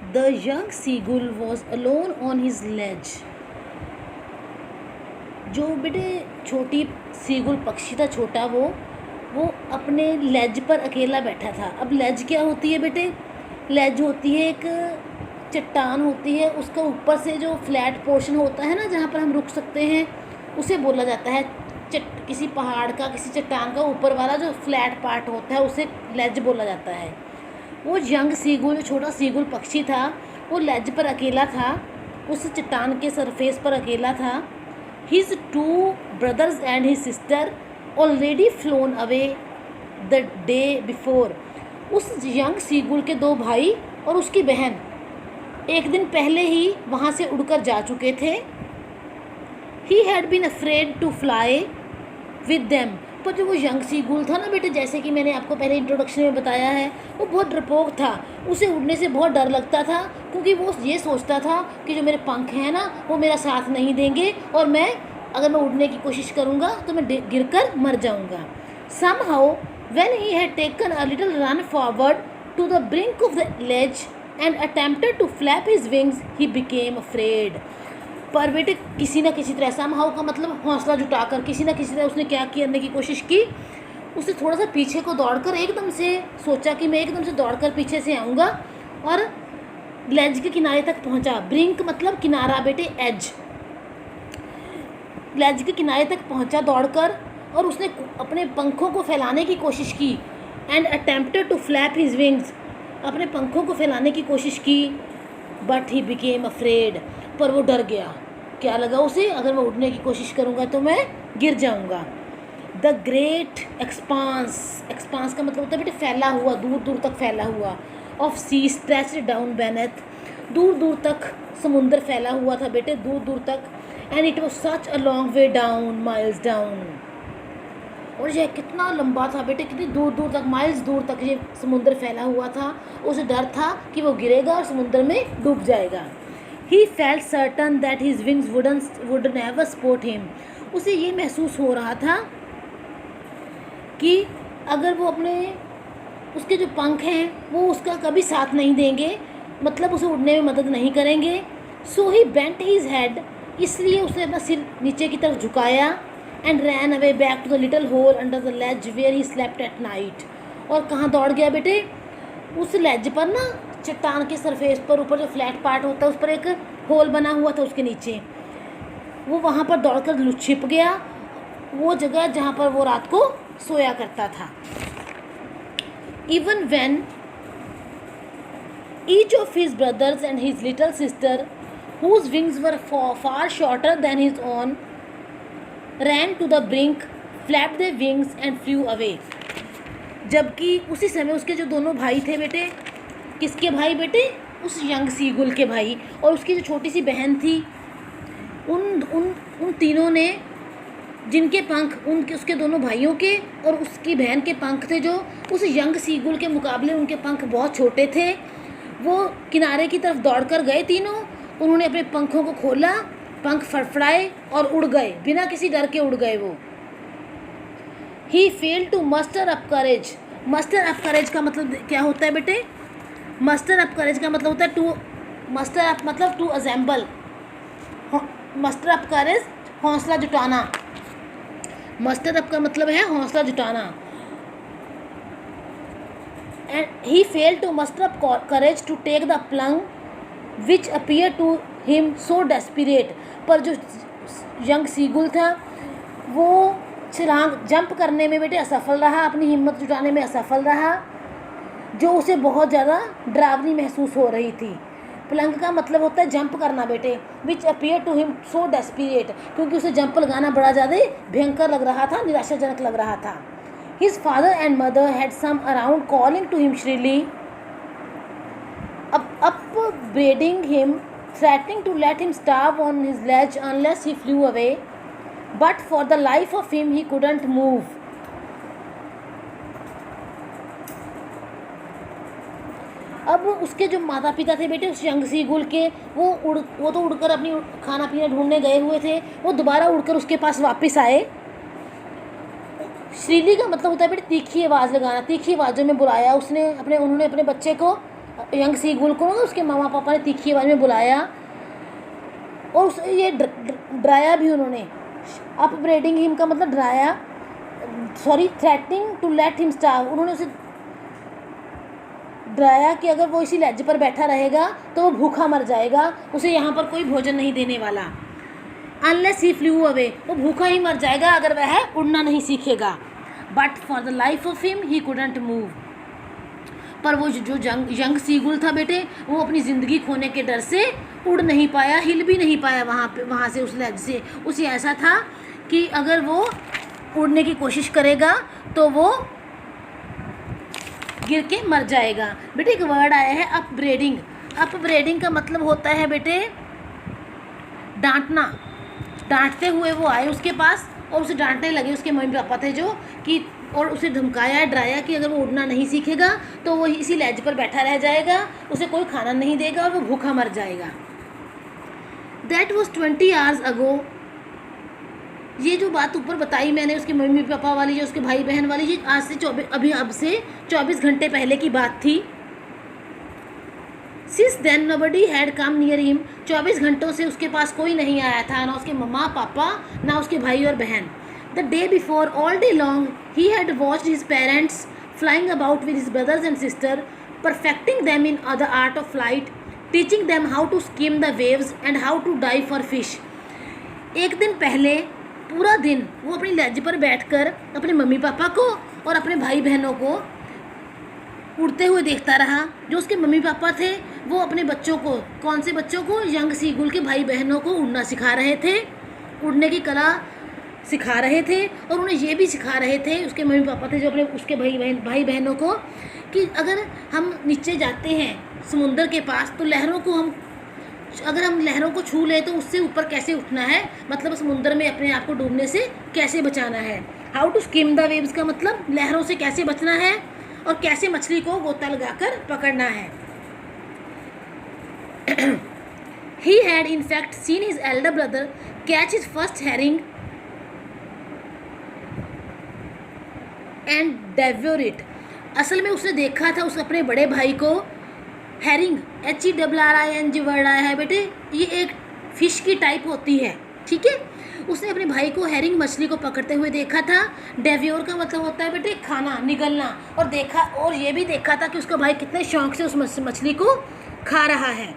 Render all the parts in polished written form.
The young seagull was alone on his ledge. जो बेटे छोटी सीगुल पक्षी था, छोटा वो अपने लेज पर अकेला बैठा था। अब लेज क्या होती है बेटे? लेज होती है एक चट्टान होती है, उसका ऊपर से जो फ्लैट पोर्शन होता है ना, जहाँ पर हम रुक सकते हैं, उसे बोला जाता है किसी पहाड़ का, किसी चट्टान का ऊपर वाला जो फ्लैट पार्ट होता है उसे लेज बोला जाता है। वो यंग सीगुल, जो छोटा सीगुल पक्षी था, वो लेज पर अकेला था, उस चट्टान के सरफेस पर अकेला था। His 2 brothers and his sister already phloem away the day before. उस यंग सीगुल के 2 भाई और उसकी बहन एक दिन पहले ही वहाँ से उड़कर जा चुके थे। He had been afraid to fly with them. पर जो वो यंग सीगुल था ना बेटे, जैसे कि मैंने आपको पहले इंट्रोडक्शन में बताया है, वो बहुत डरपोक था। उसे उड़ने से बहुत डर लगता था, क्योंकि वो ये सोचता था कि जो मेरे पंख हैं ना, वो मेरा साथ नहीं देंगे, और अगर मैं उड़ने की कोशिश करूँगा तो मैं गिरकर मर जाऊँगा। Somehow, when he had taken a little run forward to the brink of the ledge and attempted to flap his wings, he became afraid. पर बेटे किसी न किसी तरह, somehow का मतलब हौसला जुटाकर, किसी न किसी तरह उसने क्या करने की कोशिश की, उसने थोड़ा सा पीछे को दौड़कर एकदम से सोचा कि मैं एकदम से दौड़कर पीछे से आऊँगा, और लेज के किनारे तक पहुँचा। ब्रिंक मतलब किनारा बेटे, एज। लेज के किनारे तक पहुँचा दौड़कर, और उसने अपने पंखों को फैलाने की कोशिश की। And attempted to flap his wings, अपने पंखों को फैलाने की कोशिश की। बट ही बिकेम अफ्रेड, पर वो डर गया। क्या लगा उसे? अगर मैं उड़ने की कोशिश करूँगा तो मैं गिर जाऊँगा। द ग्रेट एक्सपांस का मतलब होता है बेटे फैला हुआ, दूर दूर तक फैला हुआ। Of sea stretched down beneath, दूर दूर तक समुंदर फैला हुआ था बेटे, दूर दूर तक। And it was such a long way down, miles down. और यह कितना लंबा था बेटे, कितनी दूर दूर तक, माइल्स दूर तक ये समुंदर फैला हुआ था। उसे डर था कि वो गिरेगा और समुंदर में डूब जाएगा। He felt certain that his wings would never support him. उसे ये महसूस हो रहा था कि अगर वो उसके जो पंख हैं वो उसका कभी साथ नहीं देंगे, मतलब उसे उड़ने में मदद नहीं करेंगे। So he bent his head, इसलिए उसने अपना सिर नीचे की तरफ झुकाया। And ran away back to the little hole under the ledge where he slept at night. और कहाँ दौड़ गया बेटे? उस लेज पर ना, चट्टान के सरफेस पर ऊपर जो फ्लैट पार्ट होता है उस पर एक होल बना हुआ था उसके नीचे, वो वहाँ पर दौड़कर छिप गया, वो जगह जहाँ पर वो रात को सोया करता था। Even when each of his brothers and his little sister whose wings were far shorter than his own ran to the brink, flapped their wings and flew away। जबकि उसी समय उसके जो दोनों भाई थे बेटे, किसके भाई बेटे? उस यंग सीगुल के भाई, और उसकी जो छोटी सी बहन थी, उन तीनों ने, जिनके पंख उसके दोनों भाइयों के और उसकी बहन के पंख थे, जो उस यंग सीगुल के मुकाबले उनके पंख बहुत छोटे थे, वो किनारे की तरफ दौड़कर गए तीनों। उन्होंने अपने पंखों को खोला, पंख फड़फड़ाए और उड़ गए, बिना किसी डर के उड़ गए वो। He fail to muster up courage. Muster up courage का मतलब क्या होता है बेटे? मस्टर अप करेज का मतलब होता है मस्टर अप मतलब to assemble. Muster up courage, हौसला जुटाना। मस्टर अप का मतलब है हौसला जुटाना। And he fail to muster up courage to take the plunge which appear to him so desperate. पर जो यंग सीगुल था वो छलांग जंप करने में बेटे असफल रहा, अपनी हिम्मत जुटाने में असफल रहा, जो उसे बहुत ज़्यादा डरावनी महसूस हो रही थी। प्लंग का मतलब होता है जंप करना बेटे, which appear to him so desperate, क्योंकि उसे जंप लगाना बड़ा ज़्यादा भयंकर लग रहा था, निराशाजनक लग रहा था। His father and mother had some around calling to him shrilly, upbraiding him, threatening to let him starve on his ledge unless he flew away, but for the life of him he couldn't move. अब उसके जो माता पिता थे बेटे उस young seagull के, वो तो उड़कर अपनी खाना पीना ढूंढने गए हुए थे, वो दोबारा उड़कर उसके पास वापस आए। श्रीली का मतलब होता है बेटे तीखी आवाज़ लगाना, तीखी आवाज़ों में बुलाया उन्होंने अपने बच्चे को यंग सीगुल को ना उसके मामा पापा ने तीखी आवाज़ में बुलाया और ये डराया भी उन्होंने। अपब्रेडिंग हिम का मतलब डराया, sorry threatening to let him starve, उन्होंने उसे डराया कि अगर वो इसी लैज पर बैठा रहेगा तो वो भूखा मर जाएगा, उसे यहाँ पर कोई भोजन नहीं देने वाला। अनलेस ही फ्लू अवे, वो भूखा ही मर जाएगा अगर वह उड़ना नहीं सीखेगा। But for the life of him he couldn't move, पर वो जो यंग सीगुल था बेटे, वो अपनी ज़िंदगी खोने के डर से उड़ नहीं पाया, हिल भी नहीं पाया वहाँ से, उस लैज से। उसे ऐसा था कि अगर वो उड़ने की कोशिश करेगा तो वो गिर के मर जाएगा। बेटे एक वर्ड आया है अपब्रेडिंग। अपब्रेडिंग का मतलब होता है बेटे डांटना। डांटते हुए वो आए उसके पास और उसे डांटने लगे, उसके मम्मी पापा थे जो कि, और उसे धमकाया डराया कि अगर वो उड़ना नहीं सीखेगा तो वो इसी लैज पर बैठा रह जाएगा, उसे कोई खाना नहीं देगा और वो भूखा मर जाएगा। That was 20 hours ago। ये जो बात ऊपर बताई मैंने उसके मम्मी पापा वाली, जो उसके भाई बहन वाली, ये आज से 24 घंटे पहले की बात थी। Since then nobody had come near him, 24 घंटों से उसके पास कोई नहीं आया था, ना उसके मम्मा पापा ना उसके भाई और बहन। The day before all day long he had watched his parents flying about with his brothers and sister, perfecting them in the art of flight, teaching them how to skim the waves and how to dive for fish. एक दिन पहले पूरा दिन वो अपनी lace पर बैठकर अपने मम्मी पापा को और अपने भाई बहनों को उड़ते हुए देखता रहा। जो उसके मम्मी पापा थे वो अपने बच्चों को, कौन से बच्चों को, यंग सीगुल के भाई बहनों को उड़ना सिखा रहे थे, उड़ने की कला सिखा रहे थे। और उन्हें ये भी सिखा रहे थे, उसके मम्मी पापा थे जो अपने उसके भाई बहनों को, कि अगर हम नीचे जाते हैं समुंदर के पास तो अगर हम लहरों को छू लें तो उससे ऊपर कैसे उठना है, मतलब समुंदर में अपने आप को डूबने से कैसे बचाना है। How to skim the waves का मतलब लहरों से कैसे बचना है और कैसे मछली को गोता लगाकर पकड़ना है। He had in fact seen his elder brother catch his first herring and devour it। असल में उसने देखा था उस अपने बड़े भाई को हैरिंग, HERRING वर्ड आया है बेटे, ये एक फ़िश की टाइप होती है, ठीक है। उसने अपने भाई को हैरिंग मछली को पकड़ते हुए देखा था। डेव्योर का मतलब होता है बेटे खाना, निगलना, और ये भी देखा था कि उसका भाई कितने शौक से उस मछली को खा रहा है।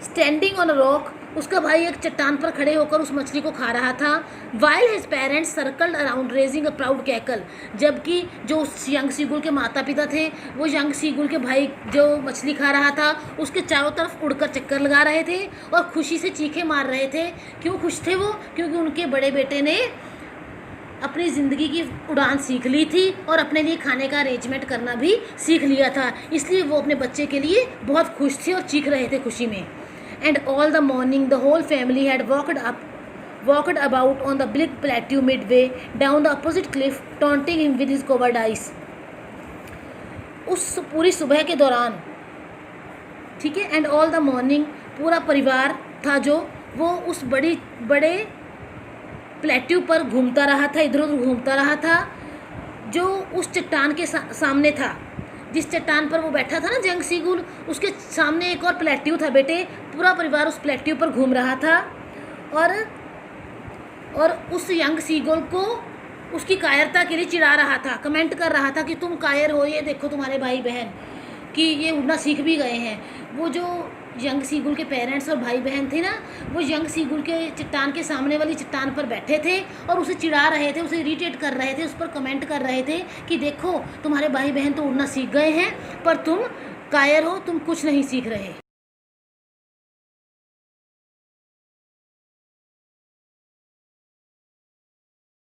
स्टैंडिंग ऑन अ रॉक, उसका भाई एक चट्टान पर खड़े होकर उस मछली को खा रहा था। While his parents circled around raising a proud cackle, जबकि जो उस यंग सीगुल के माता पिता थे वो यंग सीगुल के भाई जो मछली खा रहा था उसके चारों तरफ उड़कर चक्कर लगा रहे थे और खुशी से चीखें मार रहे थे। क्यों खुश थे वो? क्योंकि उनके बड़े बेटे ने अपनी ज़िंदगी की उड़ान सीख ली थी और अपने लिए खाने का अरेंजमेंट करना भी सीख लिया था, इसलिए वो अपने बच्चे के लिए बहुत खुश थे और चीख रहे थे खुशी में। And all the morning the whole family had walked about on the big plateau midway down the opposite cliff, taunting him with his coward eyes। उस पूरी सुबह के दौरान, ठीक है, एंड ऑल द मॉर्निंग पूरा परिवार था जो वो उस बड़े प्लेट्यू पर घूमता रहा था, इधर उधर घूमता रहा था, जो उस चट्टान के सामने था। जिस चट्टान पर वो बैठा था ना यंग सीगुल, उसके सामने एक और प्लेट्यू था बेटे। पूरा परिवार उस प्लेट्यू पर घूम रहा था और उस यंग सीगुल को उसकी कायरता के लिए चिढ़ा रहा था, कमेंट कर रहा था कि तुम कायर हो, ये देखो तुम्हारे भाई बहन कि ये उड़ना सीख भी गए हैं। वो जो यंग सीगुल के पेरेंट्स और भाई बहन थे ना, वो यंग सीगुल के चट्टान के सामने वाली चट्टान पर बैठे थे और उसे चिढ़ा रहे थे, उसे इरिटेट कर रहे थे, उस पर कमेंट कर रहे थे कि देखो तुम्हारे भाई बहन तो उड़ना सीख गए हैं पर तुम कायर हो, तुम कुछ नहीं सीख रहे।